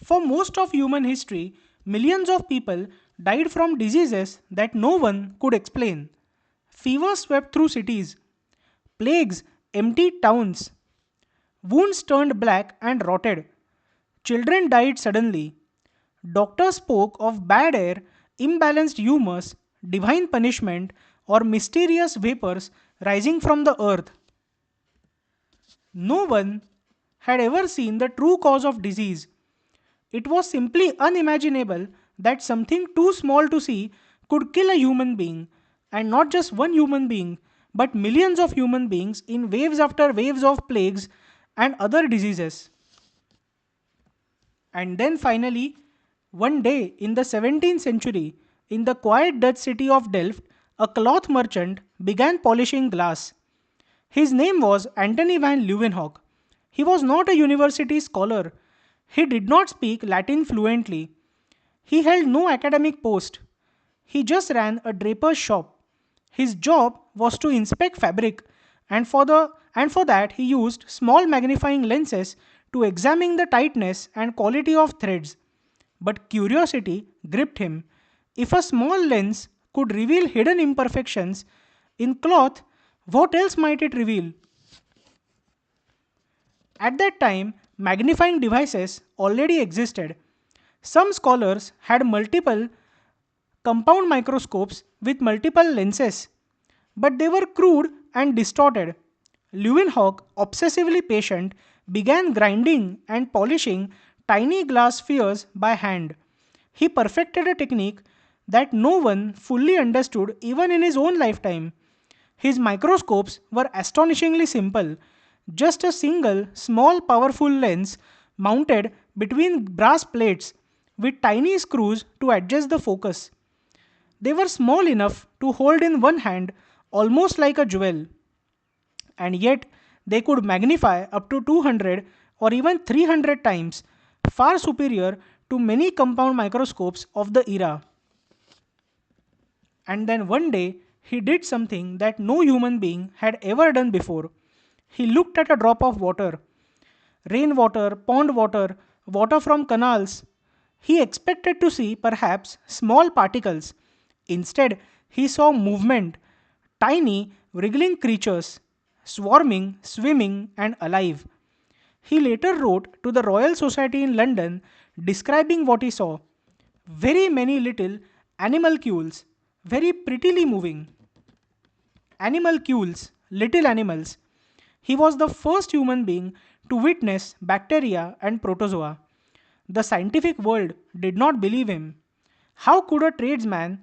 For most of human history, millions of people died from diseases that no one could explain. Fever swept through cities, plagues emptied towns, wounds turned black and rotted, children died suddenly. Doctors spoke of bad air, imbalanced humus, divine punishment, or mysterious vapors rising from the earth. No one had ever seen the true cause of disease. It was simply unimaginable that something too small to see could kill a human being, and not just one human being, but millions of human beings in waves after waves of plagues and other diseases. And then finally, one day in the 17th century, in the quiet Dutch city of Delft, a cloth merchant began polishing glass. His name was Antony van Leeuwenhoek. He was not a university scholar. He did not speak Latin fluently. He held no academic post. He just ran a draper's shop. His job was to inspect fabric, and for that he used small magnifying lenses to examine the tightness and quality of threads. But curiosity gripped him. If a small lens could reveal hidden imperfections in cloth, what else might it reveal? At that time, magnifying devices already existed. Some scholars had multiple compound microscopes with multiple lenses, but they were crude and distorted. Leeuwenhoek, obsessively patient, began grinding and polishing tiny glass spheres by hand. He perfected a technique that no one fully understood even in his own lifetime. His microscopes were astonishingly simple, just a single small powerful lens mounted between brass plates with tiny screws to adjust the focus. They were small enough to hold in one hand, almost like a jewel, and yet they could magnify up to 200 or even 300 times, far superior to many compound microscopes of the era. And then one day, he did something that no human being had ever done before. He looked at a drop of water, rainwater, pond water, water from canals. He expected to see perhaps small particles. Instead, he saw movement, tiny, wriggling creatures, swarming, swimming, and alive. He later wrote to the Royal Society in London describing what he saw. Very many little animalcules, very prettily moving. Animalcules, little animals. He was the first human being to witness bacteria and protozoa. The scientific world did not believe him. How could a tradesman,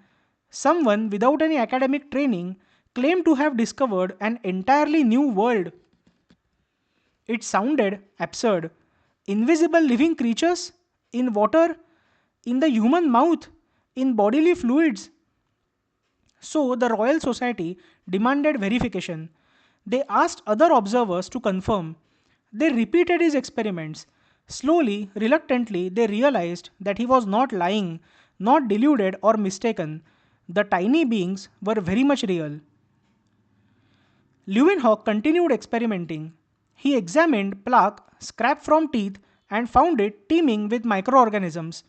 someone without any academic training, claim to have discovered an entirely new world? It sounded absurd. Invisible living creatures? In water? In the human mouth? In bodily fluids? So the Royal Society demanded verification. They asked other observers to confirm. They repeated his experiments. Slowly, reluctantly, they realized that he was not lying, not deluded or mistaken. The tiny beings were very much real. Leeuwenhoek continued experimenting. He examined plaque scrap from teeth and found it teeming with microorganisms.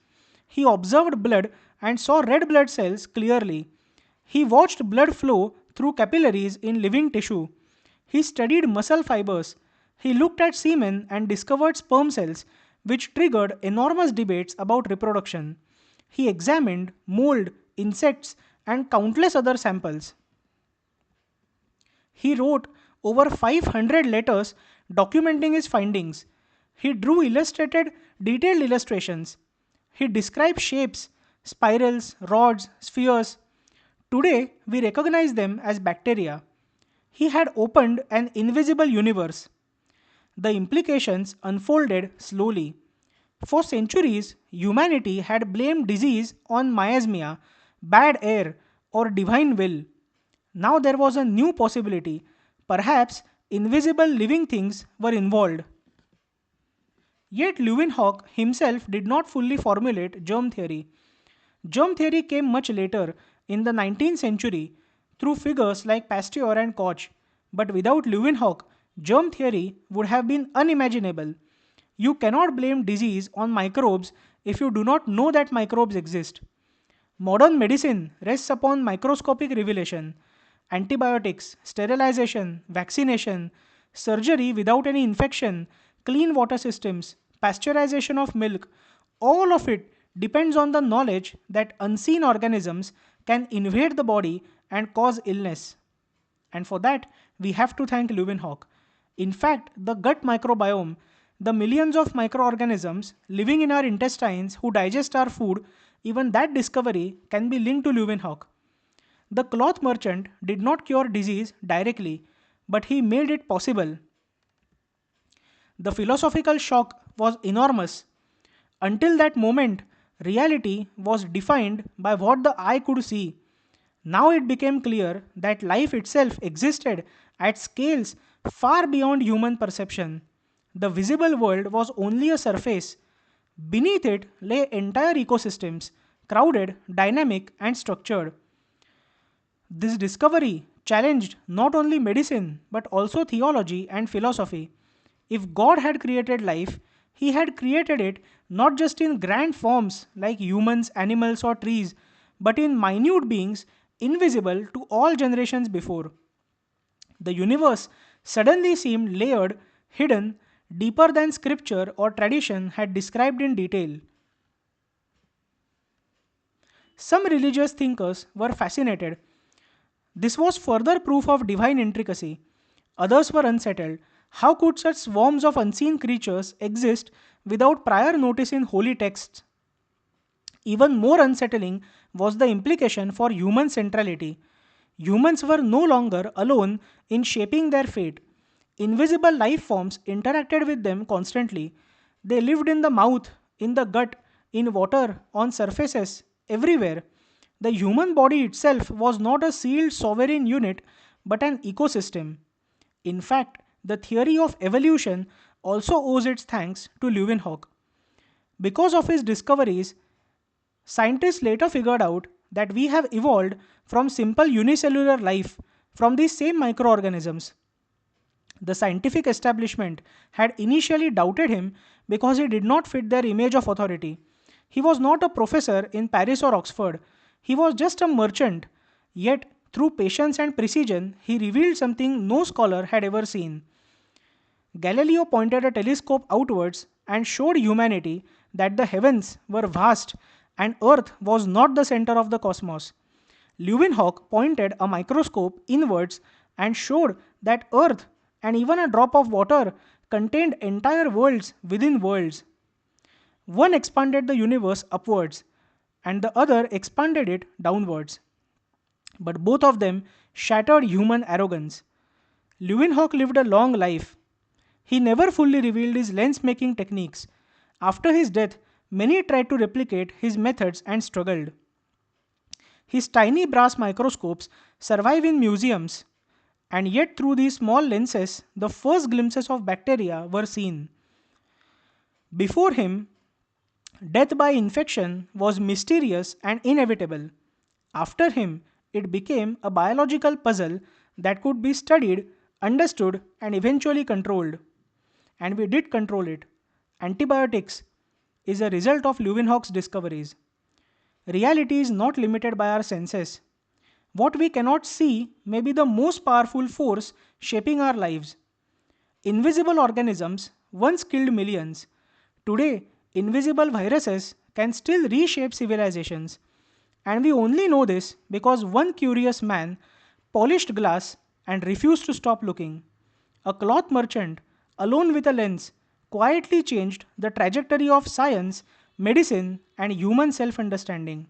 He observed blood and saw red blood cells clearly. He watched blood flow through capillaries in living tissue. He studied muscle fibers. He looked at semen and discovered sperm cells, which triggered enormous debates about reproduction. He examined mold, insects, and countless other samples. He wrote over 500 letters documenting his findings. He drew illustrated, detailed illustrations. He described shapes, spirals, rods, spheres. Today, we recognize them as bacteria. He had opened an invisible universe. The implications unfolded slowly. For centuries, humanity had blamed disease on miasmia, bad air, or divine will. Now there was a new possibility. Perhaps invisible living things were involved. Yet Leeuwenhoek himself did not fully formulate germ theory. Germ theory came much later, in the 19th century, through figures like Pasteur and Koch. But without Leeuwenhoek, germ theory would have been unimaginable. You cannot blame disease on microbes if you do not know that microbes exist. Modern medicine rests upon microscopic revelation, antibiotics, sterilization, vaccination, surgery without any infection, clean water systems, pasteurization of milk. All of it depends on the knowledge that unseen organisms can invade the body and cause illness. And for that, we have to thank Leeuwenhoek. In fact, the gut microbiome, the millions of microorganisms living in our intestines who digest our food, even that discovery can be linked to Leeuwenhoek. The cloth merchant did not cure disease directly, but he made it possible. The philosophical shock was enormous. Until that moment, reality was defined by what the eye could see. Now it became clear that life itself existed at scales far beyond human perception. The visible world was only a surface. Beneath it lay entire ecosystems, crowded, dynamic, and structured. This discovery challenged not only medicine but also theology and philosophy. If God had created life, He had created it not just in grand forms like humans, animals, or trees, but in minute beings invisible to all generations before. The universe suddenly seemed layered, hidden, deeper than scripture or tradition had described in detail. Some religious thinkers were fascinated. This was further proof of divine intricacy. Others were unsettled. How could such swarms of unseen creatures exist without prior notice in holy texts? Even more unsettling was the implication for human centrality. Humans were no longer alone in shaping their fate. Invisible life forms interacted with them constantly. They lived in the mouth, in the gut, in water, on surfaces, everywhere. The human body itself was not a sealed sovereign unit but an ecosystem. In fact, the theory of evolution also owes its thanks to Leeuwenhoek. Because of his discoveries, scientists later figured out that we have evolved from simple unicellular life from these same microorganisms. The scientific establishment had initially doubted him because he did not fit their image of authority. He was not a professor in Paris or Oxford, he was just a merchant. Yet, through patience and precision, he revealed something no scholar had ever seen. Galileo pointed a telescope outwards and showed humanity that the heavens were vast and Earth was not the center of the cosmos. Leeuwenhoek pointed a microscope inwards and showed that Earth and even a drop of water contained entire worlds within worlds. One expanded the universe upwards, and the other expanded it downwards. But both of them shattered human arrogance. Leeuwenhoek lived a long life. He never fully revealed his lens making techniques. After his death, many tried to replicate his methods and struggled. His tiny brass microscopes survive in museums, and yet through these small lenses, the first glimpses of bacteria were seen. Before him, death by infection was mysterious and inevitable. After him, it became a biological puzzle that could be studied, understood, and eventually controlled. And we did control it. Antibiotics is a result of Leeuwenhoek's discoveries. Reality is not limited by our senses. What we cannot see may be the most powerful force shaping our lives. Invisible organisms once killed millions. Today, invisible viruses can still reshape civilizations. And we only know this because one curious man polished glass and refused to stop looking. A cloth merchant, alone with a lens, quietly changed the trajectory of science, medicine, and human self understanding.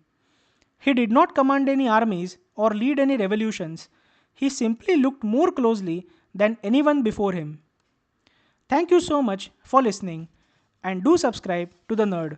He did not command any armies or lead any revolutions. He simply looked more closely than anyone before him. Thank you so much for listening and do subscribe to The Nerd.